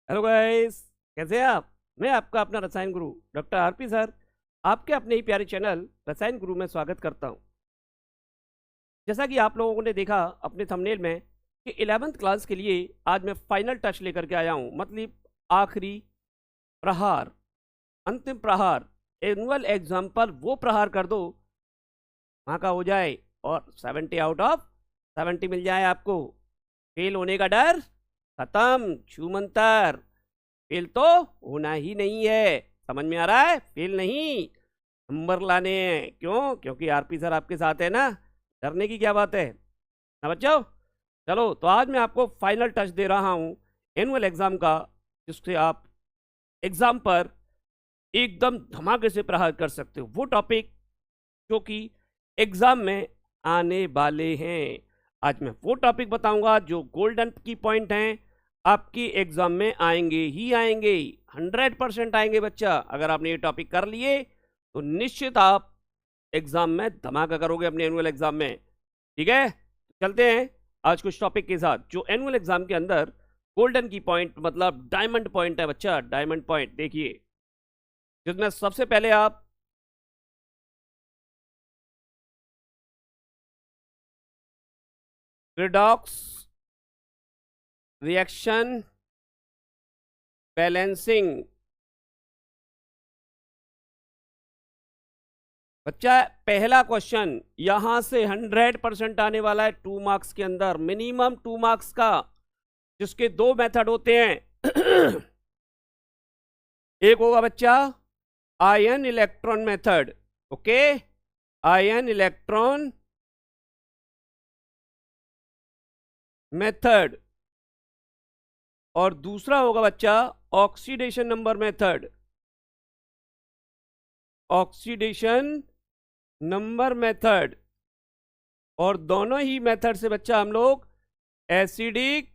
Hello guys, कैसे हैं आप। मैं आपका अपना रसायन गुरु डॉक्टर आरपी सर आपके अपने ही प्यारे चैनल रसायन गुरु में स्वागत करता हूं। जैसा कि आप लोगों ने देखा अपने थंबनेल में कि 11th क्लास के लिए आज मैं फाइनल टच लेकर के आया हूं, मतलब आखिरी प्रहार, अंतिम प्रहार। एनुअल एग्जाम पर वो प्रहार कर दो वहाँ का हो जाए और 70 आउट ऑफ 70 मिल जाए आपको। फेल होने का डर खत्म, छू मंतर। फेल तो होना ही नहीं है, समझ में आ रहा है। फेल नहीं, नंबर लाने हैं। क्यों? क्योंकि आरपी सर आपके साथ है ना, डरने की क्या बात है ना बच्चों। चलो, तो आज मैं आपको फाइनल टच दे रहा हूं एनुअल एग्जाम का, जिससे आप एग्जाम पर एकदम धमाके से प्रहार कर सकते हो। वो टॉपिक जो कि एग्जाम में आने वाले हैं। आज मैं वो टॉपिक बताऊंगा जो गोल्डन की पॉइंट हैं, आपकी एग्जाम में आएंगे ही आएंगे, 100% आएंगे बच्चा। अगर आपने ये टॉपिक कर लिए तो निश्चित आप एग्जाम में धमाका करोगे अपने एनुअल एग्जाम में। ठीक है, चलते हैं आज कुछ टॉपिक के साथ जो एनुअल एग्जाम के अंदर गोल्डन की पॉइंट मतलब डायमंड पॉइंट है बच्चा। डायमंड पॉइंट देखिए, जिसमें सबसे पहले आप रिडॉक्स रिएक्शन बैलेंसिंग। बच्चा, पहला क्वेश्चन यहां से 100% आने वाला है 2 मार्क्स के अंदर, मिनिमम 2 मार्क्स का, जिसके दो मेथड होते हैं। एक होगा बच्चा ion electron method, okay, ion electron method, और दूसरा होगा बच्चा oxidation number method, oxidation number method. और दोनों ही मेथड से बच्चा हम लोग एसिडिक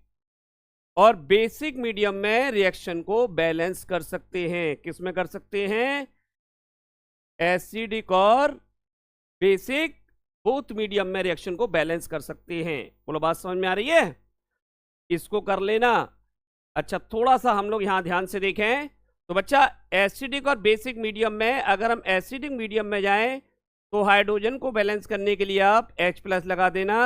और बेसिक मीडियम में रिएक्शन को बैलेंस कर सकते हैं। किस में कर सकते हैं? एसिडिक और बेसिक बोथ मीडियम में रिएक्शन को बैलेंस कर सकते हैं। बोलो, बात समझ में आ रही है? इसको कर लेना। अच्छा, थोड़ा सा हम लोग यहां ध्यान से देखें तो बच्चा एसिडिक और बेसिक मीडियम में, अगर हम एसिडिक मीडियम में जाएं तो हाइड्रोजन को बैलेंस करने के लिए आप H+ लगा देना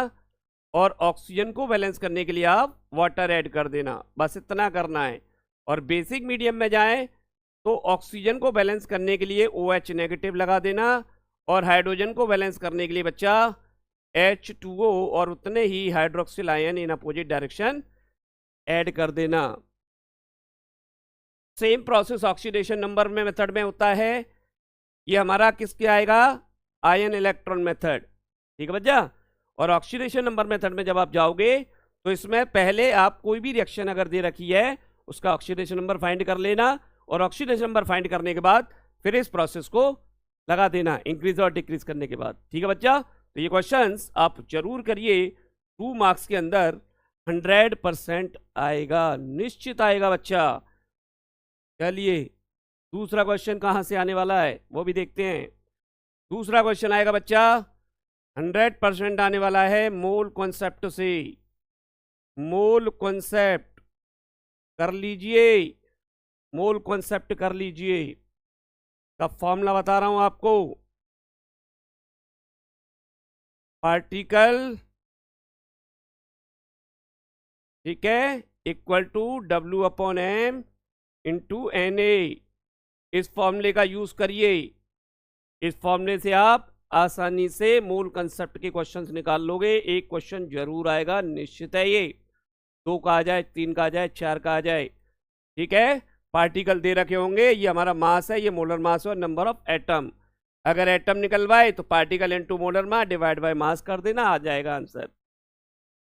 और ऑक्सीजन को बैलेंस करने के लिए आप वाटर ऐड कर देना, बस इतना करना है। और बेसिक मीडियम में जाएं तो ऑक्सीजन को बैलेंस करने के लिए OH- लगा देना और हाइड्रोजन को बैलेंस करने के लिए बच्चा H2O और उतने ही hydroxyl ion in opposite direction add कर देना। सेम प्रोसेस ऑक्सीडेशन नंबर में मेथड में होता है। ये हमारा किसके आएगा? Ion electron method. ठीक है बच्चा। और ऑक्सीडेशन नंबर मेथड में जब आप जाओगे तो इसमें पहले आप कोई भी रिएक्शन अगर दे रखी है उसका ऑक्सीडेशन नंबर फाइंड कर लेना और ऑक्सीडेशन नंबर फाइंड करने के बाद फिर इस प्रोसेस को लगा देना इंक्रीज और डिक्रीज करने के बाद। ठीक है बच्चा, तो ये क्वेश्चंस आप जरूर करिए, 2 मार्क्स के अंदर 100% आएगा, निश्चित आएगा बच्चा। चलिए, दूसरा क्वेश्चन कहां से आने वाला है वो भी देखते हैं। दूसरा क्वेश्चन आएगा बच्चा 100% आने वाला है मोल कॉन्सेप्ट से। मोल कॉन्सेप्ट कर लीजिए, मोल कॉन्सेप्ट कर लीजिए। का फॉर्मूला बता रहा हूं आपको, पार्टिकल, ठीक है, equal to W/M into NA। इस फॉर्मूले का यूज करिए। इस फॉर्मूले से आप आसानी से मोल कंसेप्ट के क्वेश्चंस निकाल लोगे। एक क्वेश्चन जरूर आएगा, निश्चित है ये। 2 का आ जाए, 3 का आ जाए, 4 का आ जाए। ठीक है, पार्टिकल दे रखे होंगे, ये हमारा मास है, ये मोलर मास और नंबर ऑफ एटम। अगर एटम निकलवाए तो particle into molar mass divide by mass कर देना, आ जाएगा आंसर।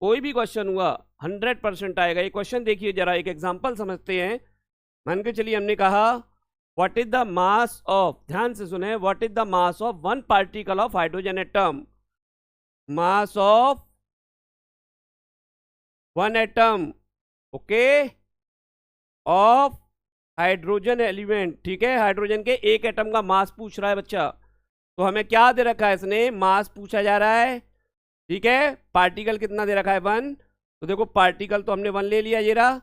कोई भी क्वेश्चन हुआ 100% आएगा। ये क्वेश्चन देखिए जरा, एक एग्जांपल समझते हैं। मान के चलिए हमने कहा what is the mass of, ध्यान से सुने, what is the mass of 1 particle of hydrogen atom. Mass of 1 atom, okay, of hydrogen element. ठीक है, हाइड्रोजन के एक एटम का मास पूछ रहा है बच्चा। तो हमें क्या दे रखा है? इसने मास पूछा जा रहा है। ठीक है, पार्टिकल कितना दे रखा है? 1। तो देखो पार्टिकल तो हमने 1 ले लिया, ये रहा।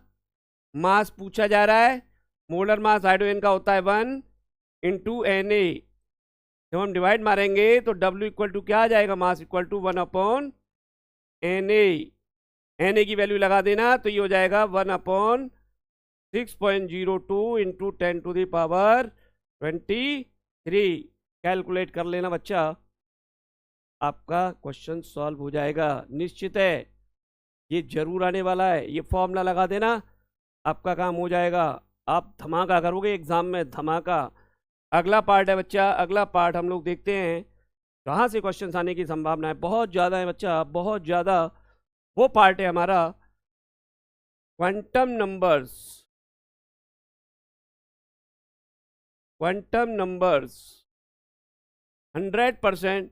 मास पूछा जा रहा है, मोलर मास हाइड्रोजन का होता है 1 इंटू Na। जब हम डिवाइड मारेंगे तो W इक्वल टू क्या आ जाएगा, mass equal to 1 upon Na की वैल्यू लगा देना तो ये हो जाएगा 1 upon 6.02 into 10 to the power 23। Calculate कर लेना बच्चा, आपका क्वेश्चन सॉल्व हो जाएगा, निश्चित है, ये जरूर आने वाला है। ये फॉर्मूला लगा देना, आपका काम हो जाएगा, आप धमाका करोगे एग्जाम में, धमाका। अगला पार्ट है बच्चा, अगला पार्ट हम लोग देखते हैं कहाँ से क्वेश्चंस आने की संभावना है, बहुत ज़्यादा है बच्चा, बहुत ज़्यादा। वो पार्ट है हमारा क्वांटम नंबर्स। क्वांटम नंबर्स 100%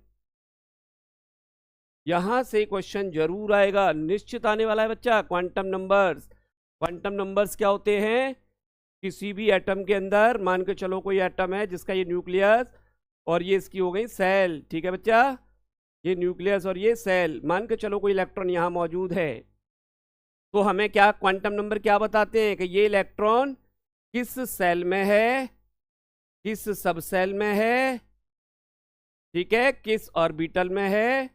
यहां से क्वेश्चन जरूर आएगा, निश्चित आने वाला है बच्चा। क्वांटम नंबर्स, क्वांटम नंबर्स क्या होते हैं, किसी भी एटम के अंदर मान के चलो कोई एटम है जिसका ये न्यूक्लियस और ये इसकी हो गई सेल, ठीक है बच्चा, ये न्यूक्लियस और ये सेल, मान के चलो कोई इलेक्ट्रॉन यहाँ मौजूद है, तो हमें क्या क्वांटम नंबर क्या बताते हैं कि ये इलेक्ट्रॉन किस सेल में है, किस सब सेल में है, ठीक है, किस ऑर्बिटल में है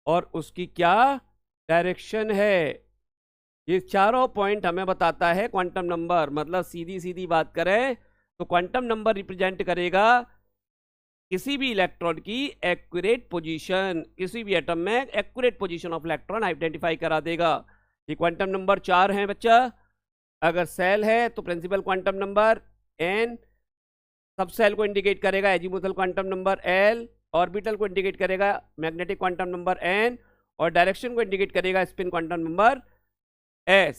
और उसकी क्या डायरेक्शन है। ये चारों पॉइंट हमें बताता है क्वांटम नंबर। मतलब सीधी सीधी बात करें तो क्वांटम नंबर रिप्रेजेंट करेगा किसी भी इलेक्ट्रॉन की एक्यूरेट पोजीशन, किसी भी एटम में accurate position of electron identify करा देगा। ये क्वांटम नंबर 4 हैं बच्चा। अगर सेल है तो प्रिंसिपल क्वांटम नंबर n, सब सेल को इंडिकेट करेगा azimuthal quantum number l, orbital को इंडिकेट करेगा मैग्नेटिक क्वांटम नंबर n और डायरेक्शन को इंडिकेट करेगा स्पिन क्वांटम नंबर s।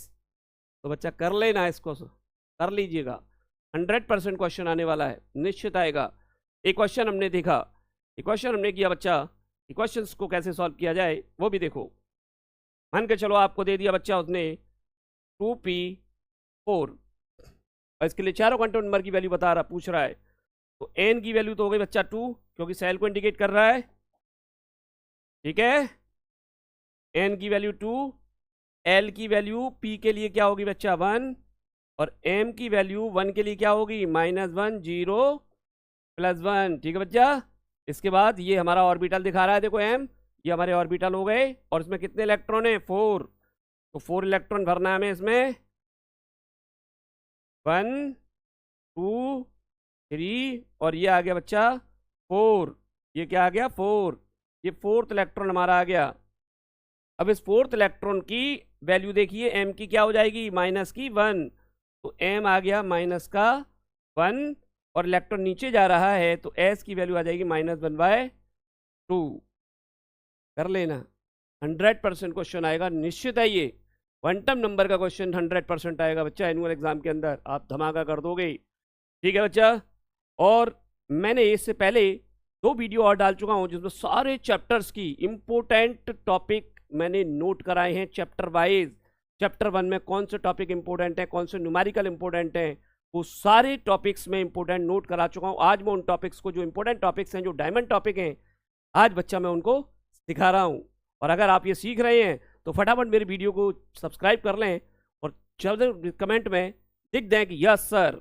तो बच्चा कर लेना, इसको कर लीजिएगा, 100% क्वेश्चन आने वाला है, निश्चित आएगा। एक क्वेश्चन हमने देखा, एक क्वेश्चन हमने किया बच्चा, क्वेश्चंस को कैसे सॉल्व किया जाए वो भी देखो। मान के चलो आपको दे दिया बच्चा उसने 2p4 और इसके लिए चारों क्वांटम नंबर की वैल्यू बता रहा, पूछ रहा है, तो n की वैल्यू तो हो गई बच्चा 2 क्योंकि सेल को इंडिकेट कर रहा है, ठीक है, n की वैल्यू 2, l की वैल्यू p के लिए क्या होगी बच्चा 1 और m की वैल्यू 1 के लिए क्या होगी -1 0 +1, ठीक है बच्चा। इसके बाद ये हमारा ऑर्बिटल दिखा रहा है, देखो m, ये हमारे ऑर्बिटल हो गए और इसमें कितने इलेक्ट्रॉन है 4, तो 4 इलेक्ट्रॉन भरना है हमें इसमें, 1 2 3 और ये आ गया बच्चा 4, ये क्या आ गया 4, ये 4th इलेक्ट्रॉन हमारा आ गया। अब इस 4th इलेक्ट्रॉन की वैल्यू देखिए, m की क्या हो जाएगी -1, तो m आ गया -1 और इलेक्ट्रॉन नीचे जा रहा है तो s की वैल्यू आ जाएगी -1/2। कर लेना, 100% क्वेश्चन आएगा, निश्चित है ये क्वांटम नंबर का क्वेश्चन 100% आएगा बच्चा एनुअल एग्जाम के अंदर, आप धमाका कर दोगे, ठीक है बच्चा। और मैंने इससे पहले 2 वीडियो और डाल चुका हूं जिसमें सारे चैप्टर्स की इंपोर्टेंट टॉपिक मैंने नोट कराए हैं चैप्टर वाइज। चैप्टर 1 में कौन से टॉपिक इंपोर्टेंट है, कौन से न्यूमेरिकल इंपोर्टेंट है, वो सारे टॉपिक्स में इंपोर्टेंट नोट करा चुका हूं। आज मैं उन टॉपिक्स को, जो इंपोर्टेंट टॉपिक्स हैं, जो डायमंड टॉपिक हैं, आज बच्चा मैं उनको सिखा रहा हूं। और अगर आप ये सीख रहे हैं तो फटाफट मेरे वीडियो को सब्सक्राइब कर लें और चल कमेंट में लिख दें कि यस सर,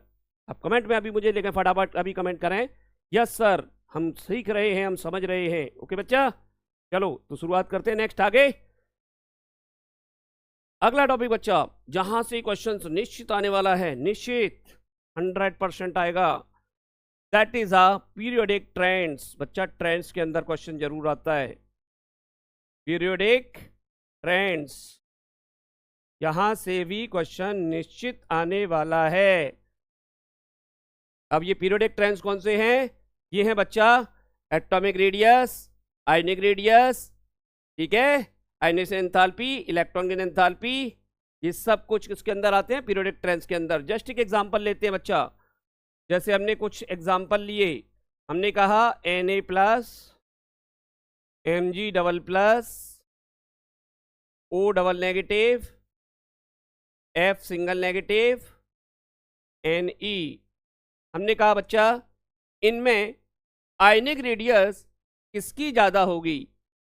आप कमेंट में अभी मुझे लिखें, फटाफट अभी कमेंट करें यस सर, हम सीख रहे हैं, हम समझ रहे हैं। ओके बच्चा, चलो तो शुरुआत करते हैं, नेक्स्ट आगे अगला टॉपिक बच्चा, जहां से क्वेश्चंस निश्चित आने वाला है, निश्चित 100% आएगा, that is a periodic trends. बच्चा ट्रेंड्स के अंदर क्वेश्चन जरूर आता है, पीरियोडिक ट्रेंड्स, यहां से भी क्वेश्चन निश्चित आने वाला है। अब ये पीरियोडिक ट्रेंड्स कौन से हैं, ये हैं बच्चा एटॉमिक रेडियस, आयनिक रेडियस, ठीक है, आयनेशन एंथैल्पी, इलेक्ट्रॉन की एंथैल्पी, ये सब कुछ इसके अंदर आते हैं पीरियोडिक ट्रेंड्स के अंदर। जस्ट एक एग्जांपल लेते हैं बच्चा, जैसे हमने कुछ एग्जांपल लिए, हमने कहा Na+, Mg++, O double negative, F single negative, Ne। हमने कहा बच्चा इनमें आयनिक रेडियस किसकी ज़्यादा होगी,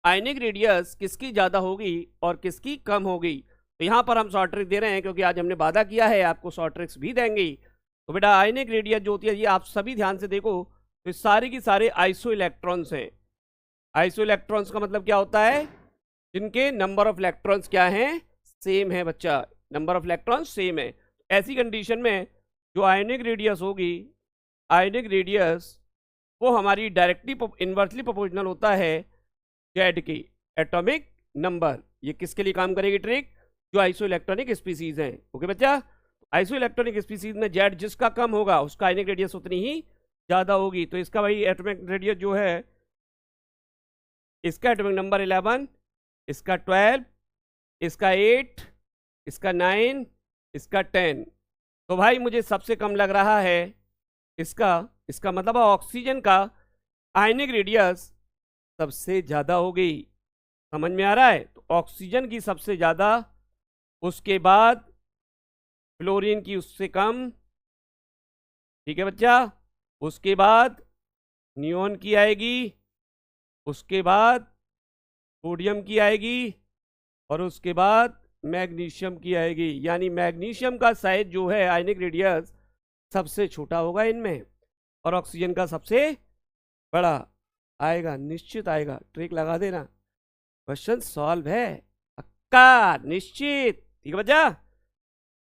आयनिक रेडियस किसकी ज़्यादा होगी और किसकी कम होगी, तो यहाँ पर हम शॉर्ट ट्रिक दे रहे हैं क्योंकि आज हमने वादा किया है आपको शॉर्ट ट्रिक्स भी देंगे। तो बेटा आयनिक रेडियस जो होती है ये आप सभी ध्यान से देखो, तो सारे की सारे आइसो इलेक्ट्रॉन्स हैं। आइसो इलेक्ट्रॉन्स का मतलब क्या होता है, जिनके नंबर ऑफ इलेक्ट्रॉन्स क्या हैं, सेम है बच्चा, नंबर ऑफ इलेक्ट्रॉन्स सेम है। ऐसी कंडीशन में जो आयनिक रेडियस होगी, आयनिक रेडियस वो हमारी डायरेक्टली इन्वर्सली प्रोपोर्शनल होता है जेड की एटॉमिक नंबर। ये किसके लिए काम करेगी ट्रिक, जो आइसो इलेक्ट्रॉनिक स्पीसीज हैं। ओके बच्चा, आइसो इलेक्ट्रॉनिक स्पीसीज में जेड जिसका कम होगा उसका आयनिक रेडियस उतनी ही ज़्यादा होगी। तो इसका भाई एटॉमिक रेडियस जो है, इसका एटॉमिक नंबर 11, इसका 12, इसका 8, इसका 9, इसका 10। तो भाई मुझे सबसे कम लग रहा है इसका मतलब ऑक्सीजन का आयनिक रेडियस सबसे ज़्यादा होगी। समझ में आ रहा है, तो ऑक्सीजन की सबसे ज़्यादा, उसके बाद फ्लोरीन की उससे कम, ठीक है बच्चा, उसके बाद नियोन की आएगी, उसके बाद सोडियम की आएगी और उसके बाद मैग्नीशियम की आएगी। यानी मैग्नीशियम का साइज जो है आयनिक रेडियस सबसे छोटा होगा इनमें और ऑक्सीजन का सबसे बड़ा आएगा, निश्चित आएगा। ट्रिक लगा देना, क्वेश्चन सॉल्व है पक्का निश्चित। ठीक है बच्चा,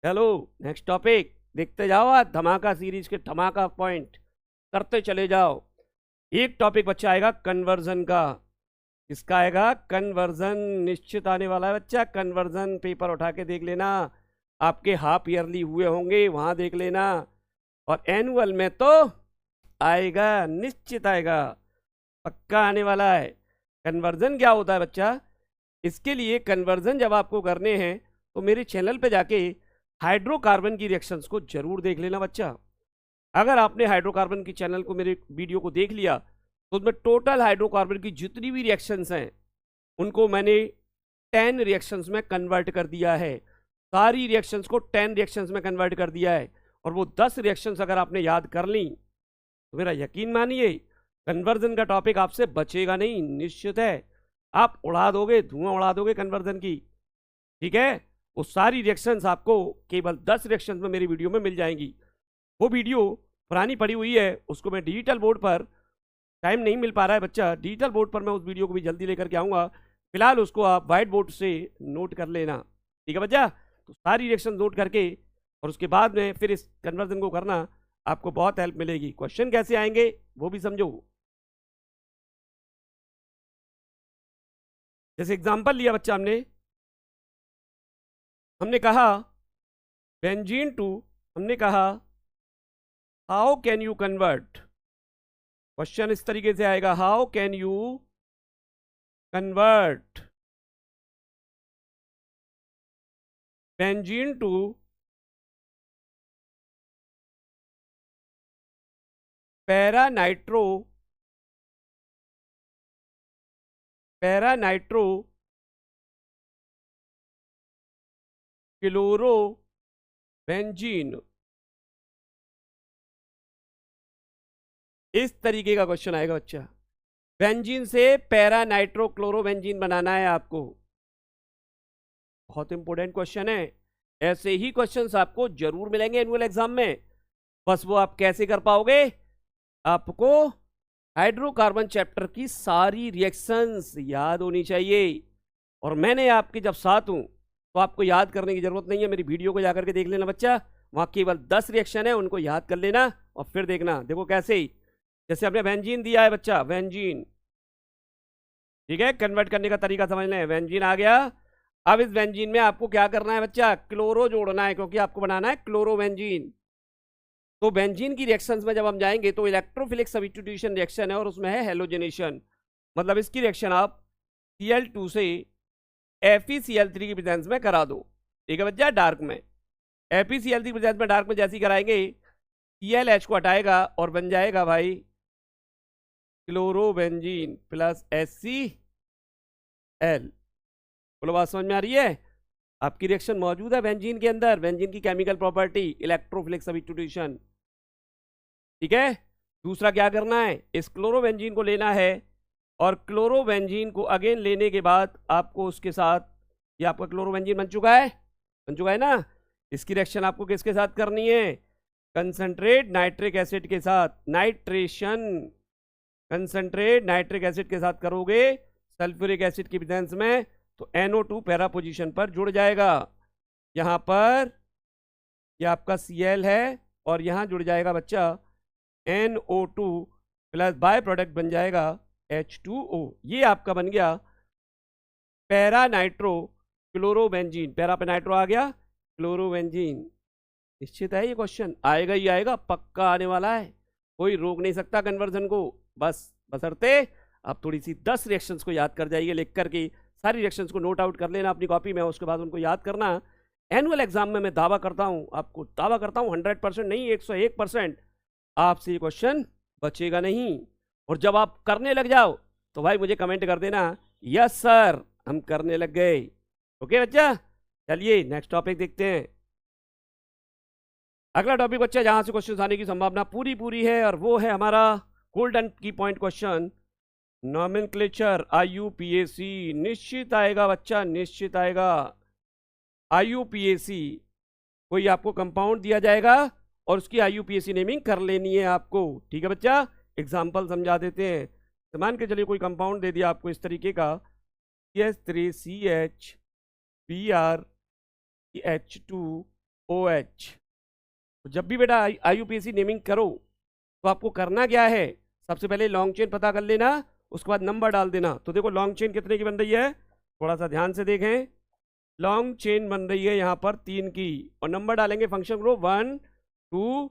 चलो नेक्स्ट टॉपिक देखते जाओ। आज धमाका सीरीज के धमाका पॉइंट करते चले जाओ। एक टॉपिक बच्चा आएगा कन्वर्जन का। किसका आएगा, कन्वर्जन निश्चित आने वाला है बच्चा। कन्वर्जन पेपर उठा के देख लेना, आपके हाफ ईयरली हुए होंगे वहां देख लेना, और एनुअल में तो आएगा, निश्चित आएगा, पक्का आने वाला है। कन्वर्जन क्या होता है बच्चा, इसके लिए कन्वर्जन जब आपको करने हैं तो मेरे चैनल पे जाके हाइड्रोकार्बन की रिएक्शंस को जरूर देख लेना बच्चा। अगर आपने हाइड्रोकार्बन की चैनल को, मेरे वीडियो को देख लिया, तो उसमें टोटल हाइड्रोकार्बन की जितनी भी रिएक्शंस हैं उनको मैंने 10 रिएक्शंस में कन्वर्ट कर दिया है। सारी रिएक्शंस को 10 रिएक्शंस में कन्वर्ट कर दिया है, और वो 10 रिएक्शंस अगर आपने याद कर ली तो मेरा यकीन मानिए कन्वर्जन का टॉपिक आपसे बचेगा नहीं, निश्चित है। आप उड़ा दोगे, धुआं उड़ा दोगे कन्वर्जन की। ठीक है, वो सारी रिएक्शंस आपको केवल 10 रिएक्शंस में मेरी वीडियो में मिल जाएंगी। वो वीडियो पुरानी पड़ी हुई है, उसको मैं डिजिटल बोर्ड पर, टाइम नहीं मिल पा रहा है बच्चा, डिजिटल बोर्ड पर मैं उस वीडियो को भी जल्दी लेकर के आऊँगा। फिलहाल उसको आप व्हाइट बोर्ड से नोट कर लेना, ठीक है बच्चा। तो सारी रिएक्शन नोट करके और उसके बाद में फिर इस कन्वर्जन को करना, आपको बहुत हेल्प मिलेगी। क्वेश्चन कैसे आएंगे वो भी समझो। जैसे एग्जांपल लिया बच्चा, हमने कहा बेंजीन टू, हमने कहा how can you convert. Question इस तरीके से आएगा, how can you convert benzene to para nitro chloro benzene. इस तरीके का क्वेश्चन आएगा बच्चा। बेंजीन से पैरा नाइट्रो क्लोरो बेंजीन बनाना है आपको। बहुत इंपॉर्टेंट क्वेश्चन है। ऐसे ही क्वेश्चंस आपको जरूर मिलेंगे एनुअल एग्जाम में। बस वो आप कैसे कर पाओगे, आपको हाइड्रोकार्बन चैप्टर की सारी रिएक्शंस याद होनी चाहिए। और मैंने आपके जब साथ हूं तो आपको याद करने की जरूरत नहीं है। मेरी वीडियो को जाकर के देख लेना बच्चा, वहां केवल 10 रिएक्शन है, उनको याद कर लेना और फिर देखना। देखो कैसे ही, जैसे आपने बेंजीन दिया है बच्चा, बेंजीन, ठीक है, कन्वर्ट करने का तरीका समझ लें। बेंजीन आ गया, अब इस बेंजीन में आपको क्या करना है बच्चा, क्लोरो जोड़ना है, क्योंकि आपको बनाना है क्लोरो बेंजीन। तो बेंजीन की रिएक्शंस में जब हम जाएंगे तो इलेक्ट्रोफिलिक सब्स्टिट्यूशन रिएक्शन है और उसमें है हेलोजेनेशन। मतलब इसकी रिएक्शन आप Cl2 से FeCl3 की प्रेजेंस में करा दो, ठीक है बच्चा, डार्क में। FeCl3 की प्रेजेंस में डार्क में जैसे ही कराएंगे, ClH को हटाएगा और बन जाएगा भाई क्लोरोबेंजीन प्लस HCl। बोलो बात समझ में आ रही है? आपकी रिएक्शन मौजूद है बेंजीन के अंदर। बेंजीन की केमिकल प्रॉपर्टी इलेक्ट्रोफिलिक सब्स्टिट्यूशन, ठीक है। दूसरा क्या करना है, इस क्लोरोबेंजीन को लेना है और क्लोरोबेंजीन को अगेन लेने के बाद आपको उसके साथ, ये आपका क्लोरोबेंजीन बन चुका है, बन चुका है ना। इसकी रिएक्शन आपको किसके साथ करनी है, कंसंट्रेट नाइट्रिक एसिड के साथ, नाइट्रेशन कंसंट्रेट नाइट्रिक एसिड के साथ करोगे सल्फ्यूरिक एसिड की प्रेजेंस में, तो NO2 पैरा पोजीशन पर जुड़ जाएगा। यहाँ पर ये आपका Cl है और यहाँ जुड़ जाएगा बच्चा NO2 प्लस बाय प्रोडक्ट बन जाएगा H2O। ये आपका बन गया पैरा नाइट्रो क्लोरोबेंजीन, पैरा पे नाइट्रो आ गया, क्लोरोबेंजीन। निश्चित है ये क्वेश्चन आएगा ही आएगा, पक्का आने वाला है, कोई रोक नहीं सकता कन्वर्जन को। बस बशर्ते आप थोड़ी सी 10 रिएक्शंस को याद कर जाइए, लिख करके सारी रिएक्शंस को नोट आउट कर लेना अपनी कॉपी में, उसके बाद उनको याद करना। एनुअल एग्जाम में मैं दावा करता हूँ, आपको दावा करता हूँ 100% नहीं 101% आपसे ये क्वेश्चन बचेगा नहीं। और जब आप करने लग जाओ तो भाई मुझे कमेंट कर देना यस सर हम करने लग गए। ओके बच्चा, चलिए नेक्स्ट टॉपिक देखते हैं। अगला टॉपिक बच्चा जहां से क्वेश्चन आने की संभावना पूरी है, और वो है हमारा गोल्डन की पॉइंट क्वेश्चन, नॉमेनक्लेचर IUPAC। निश्चित आएगा बच्चा, निश्चित आएगा। IUPAC कोई आपको कंपाउंड दिया जाएगा और उसकी IUPAC नेमिंग कर लेनी है आपको, ठीक है बच्चा। एग्जाम्पल समझा देते हैं। तो मान के चलिए कोई कंपाउंड दे दिया आपको इस तरीके का, CH3CH BrH2OH। तो जब भी बेटा IUPAC नेमिंग करो तो आपको करना क्या है, सबसे पहले लॉन्ग चेन पता कर लेना, उसके बाद नंबर डाल देना। तो देखो लॉन्ग चेन कितने की बन रही है, थोड़ा सा ध्यान से देखें। लॉन्ग चेन बन रही है यहाँ पर 3 की, और नंबर डालेंगे फंक्शन ग्रुप 1 2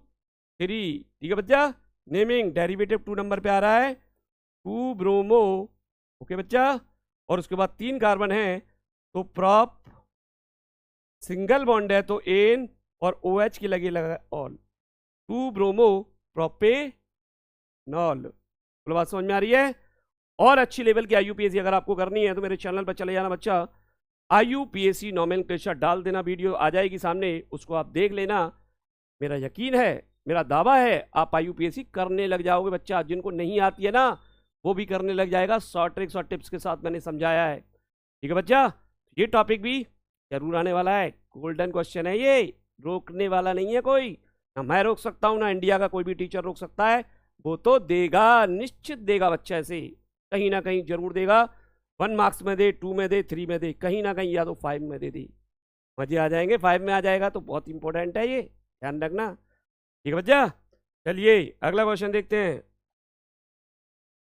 3, ठीक है बच्चा। नेमिंग डेरिवेटिव 2 नंबर पे आ रहा है, 2 ब्रोमो, ओके बच्चा। और उसके बाद 3 कार्बन है तो प्रॉप, सिंगल बॉन्ड है तो एन, और OH की लगी लगा ऑल, 2 ब्रोमो प्रोपेनॉल। बोलो बात समझ में आ रही है। और अच्छी लेवल की IUPAC अगर आपको करनी है तो मेरे चैनल पर चले जाना बच्चा, IUPAC नॉमेनक्लेचर डाल देना, वीडियो आ जाएगी सामने, उसको आप देख लेना। मेरा यकीन है, मेरा दावा है आप IUPAC करने लग जाओगे बच्चा। जिनको नहीं आती है ना वो भी करने लग जाएगा, शॉर्ट ट्रिक्स और टिप्स के साथ मैंने समझाया है, ठीक है बच्चा। ये टॉपिक भी जरूर आने वाला है, गोल्डन क्वेश्चन है ये, रोकने वाला नहीं है कोई, ना मैं रोक सकता हूँ ना इंडिया का कोई भी टीचर रोक सकता है। वो तो देगा, निश्चित देगा बच्चा, ऐसे कहीं ना कहीं जरूर देगा। 1 मार्क्स में दे, 2 में दे, 3 में दे, कहीं ना कहीं, या तो 5 में दे दी, मजे आ जाएंगे। 5 में आ जाएगा तो बहुत इंपॉर्टेंट है ये, ध्यान रखना, ठीक है बच्चा। चलिए अगला क्वेश्चन देखते हैं,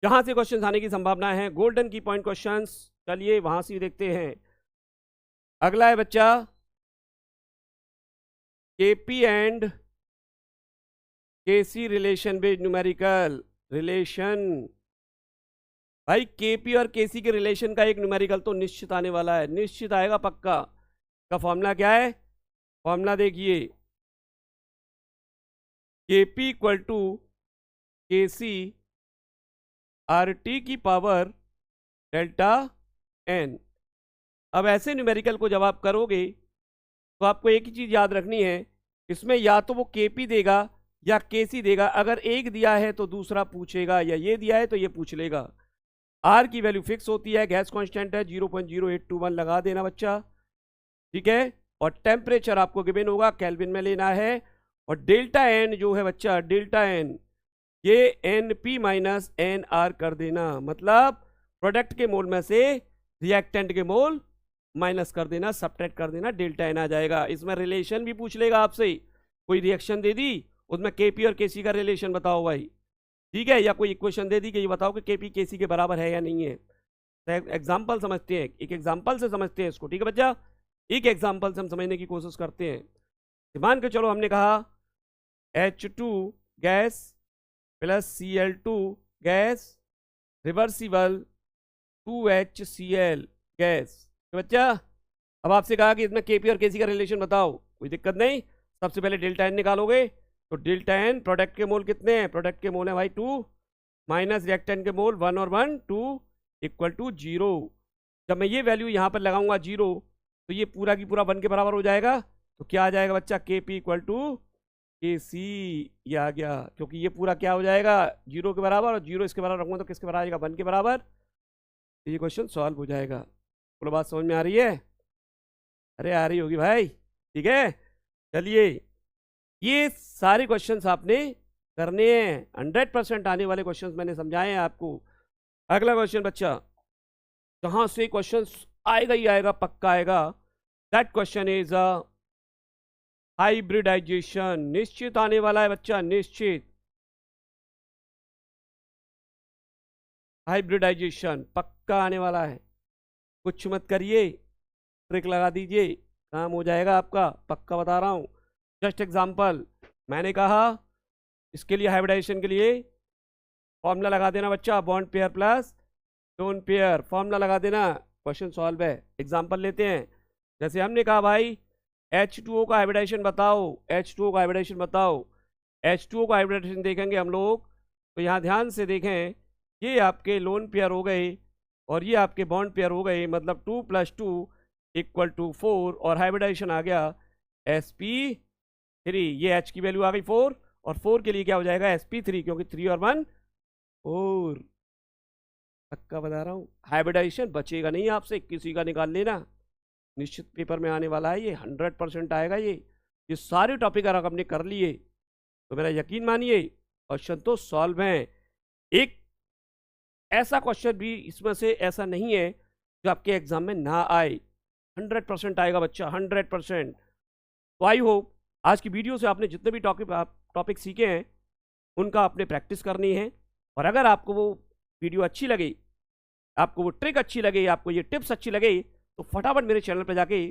जहां से क्वेश्चन आने की संभावना है, गोल्डन की पॉइंट क्वेश्चंस। चलिए वहां से देखते हैं। अगला है बच्चा KP and KC relation based numerical relation. भाई KP और KC के रिलेशन का एक न्यूमेरिकल तो निश्चित आने वाला है, निश्चित आएगा पक्का। का फॉर्मूला क्या है, फॉर्मूला देखिए, KP equal to KC RT की पावर डेल्टा N। अब ऐसे न्यूमेरिकल को जब आप करोगे तो आपको एक ही चीज याद रखनी है, इसमें या तो वो KP देगा या KC देगा। अगर एक दिया है तो दूसरा पूछेगा, या ये दिया है तो ये पूछ लेगा। R की वैल्यू फिक्स होती है, गैस कांस्टेंट है 0.0821 लगा देना बच्चा, ठीक है। और टेम्परेचर आपको गिवन होगा, केल्विन में लेना है। और डेल्टा N जो है बच्चा, डेल्टा N ये NP माइनस NR कर देना, मतलब प्रोडक्ट के मोल में से रिएक्टेंट के मोल माइनस कर देना, सब्ट्रैक्ट कर देना, डेल्टा N आ जाएगा। इसमें रिलेशन भी पूछ लेगा आपसे, कोई रिएक्शन दे दी उसमें KP और KC का रिलेशन बताओ भाई, ठीक है। या कोई इक्वेशन दे दी कि ये बताओ कि KP KC के बराबर है या नहीं है। तो एग्जाम्पल समझते हैं, एक एग्जाम्पल से समझते हैं इसको, ठीक है बच्चा। एक एग्जाम्पल से हम समझने की कोशिश करते हैं। मान के चलो हमने कहा H2 gas plus Cl2 gas reversible 2HCl gas, तो बच्चा अब आपसे कहा कि इसमें KP और KC का रिलेशन बताओ, कोई दिक्कत नहीं। सबसे पहले डेल्टा N निकालोगे तो डेल्टा N प्रोडक्ट के मोल कितने हैं, प्रोडक्ट के मोल है भाई 2, माइनस रिएक्टेंट के मोल 1 और 1 2 इक्वल टू 0। जब मैं ये वैल्यू यहाँ पर लगाऊंगा 0 तो ये पूरा की पूरा 1 के बराबर हो जाएगा। तो क्या आ जाएगा बच्चा, KP इक्वल टू KC, ये आ गया, क्योंकि ये पूरा क्या हो जाएगा 0 के बराबर, और 0 इसके बराबर रखूंगा तो किसके बराबर आएगा, 1 के बराबर। तो ये क्वेश्चन सॉल्व हो जाएगा। बोलो बात समझ में आ रही है, अरे आ रही होगी भाई, ठीक है, चलिए ये सारे क्वेश्चंस आपने करने हैं, 100% आने वाले क्वेश्चंस मैंने समझाए हैं आपको। अगला क्वेश्चन बच्चा, कहाँ से क्वेश्चंस आएगा ही आएगा, पक्का आएगा। दैट क्वेश्चन इज हाइब्रिडाइजेशन, निश्चित आने वाला है बच्चा, निश्चित। हाइब्रिडाइजेशन पक्का आने वाला है, कुछ मत करिए, ट्रिक लगा दीजिए, काम हो जाएगा आपका, पक्का बता रहा हूँ। जस्ट एग्जांपल, मैंने कहा इसके लिए हाइब्रिडाइजेशन के लिए फॉर्मूला लगा देना बच्चा, bond pair plus lone pair, formula लगा देना, क्वेश्चन सॉल्व है। एग्जांपल लेते हैं, जैसे हमने कहा भाई H2O का हाइब्रिडाइजेशन बताओ, H2O का हाइब्रिडाइजेशन बताओ। H2O का हाइब्रिडाइजेशन देखेंगे हम लोग, तो यहाँ ध्यान से देखें, ये आपके लोन पेयर हो गए और ये आपके बॉन्ड पेयर हो गए, मतलब 2 + 2 = 4, और हाइब्रिडाइजेशन आ गया sp3, ये H की वैल्यू आ गई 4, और 4 के लिए क्या हो जाएगा sp3, क्योंकि 3 और 1 4, पक्का बता रहा हूँ। हाइब्रिडाइजेशन बचेगा नहीं आपसे, किसी का निकाल लेना, निश्चित पेपर में आने वाला है ये, 100% आएगा ये सारे टॉपिक अगर आपने कर लिए तो मेरा यकीन मानिए क्वेश्चन तो सॉल्व हैं। एक ऐसा क्वेश्चन भी इसमें से ऐसा नहीं है जो आपके एग्जाम में ना आए, 100% आएगा बच्चा, 100%। तो आई होप आज की वीडियो से आपने जितने भी टॉपिक सीखे हैं उनका आपने प्रैक्टिस करनी है, और अगर आपको वो वीडियो अच्छी लगी, आपको वो ट्रिक अच्छी लगे, आपको ये टिप्स अच्छी लगे, तो फटाफट मेरे चैनल पर जाके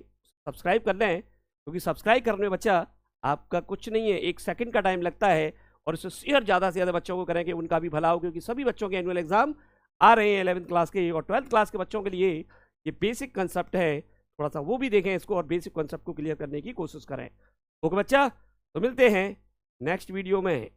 सब्सक्राइब कर लें, क्योंकि सब्सक्राइब करने में बच्चा आपका कुछ नहीं है, 1 सेकंड का टाइम लगता है, और इसे शेयर ज़्यादा से ज़्यादा बच्चों को करें कि उनका भी भला हो, क्योंकि सभी बच्चों के एनुअल एग्जाम आ रहे हैं 11th क्लास के और 12th क्लास के बच्चों के लिए। ये बेसिक कंसेप्ट है, थोड़ा सा वो भी देखें इसको और बेसिक कंसेप्ट को क्लियर करने की कोशिश करें। ओके बच्चा, तो मिलते हैं नेक्स्ट वीडियो में।